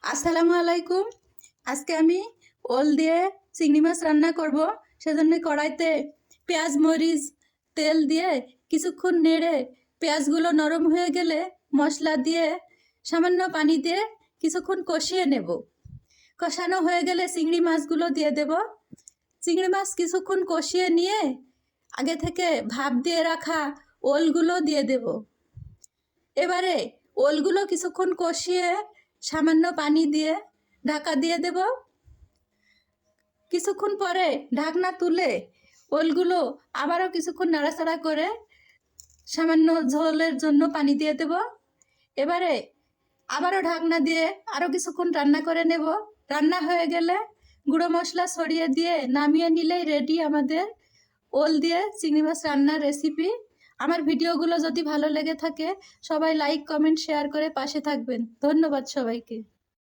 আসসালামু আলাইকুম। আজকে আমি ওল দিয়ে চিংড়ি মাছ রান্না করব। সেজন্য কড়াইতে পেঁয়াজ মরিচ তেল দিয়ে কিছুক্ষণ নেড়ে পেঁয়াজগুলো নরম হয়ে গেলে মশলা দিয়ে সামান্য পানি দিয়ে কিছুক্ষণ কষিয়ে নেব। কষানো হয়ে গেলে চিংড়ি মাছগুলো দিয়ে দেব। চিংড়ি মাছ কিছুক্ষণ কষিয়ে নিয়ে আগে থেকে ভাপ দিয়ে রাখা ওলগুলো দিয়ে দেব। এবারে ওলগুলো কিছুক্ষণ কষিয়ে সামান্য পানি দিয়ে ঢাকা দিয়ে দেব। কিছুক্ষণ পরে ঢাকনা তুলে ওলগুলো আবারও কিছুক্ষণ নাড়াচাড়া করে সামান্য ঝোলের জন্য পানি দিয়ে দেব। এবারে আবারও ঢাকনা দিয়ে আরও কিছুক্ষণ রান্না করে নেব। রান্না হয়ে গেলে গুঁড়ো মশলা ছড়িয়ে দিয়ে নামিয়ে নিলেই রেডি আমাদের ওল দিয়ে চিংড়ি মাছ রান্নার রেসিপি। আমার ভিডিওগুলো যদি ভালো লেগে থাকে সবাই লাইক কমেন্ট শেয়ার করে পাশে থাকবেন। ধন্যবাদ সবাইকে।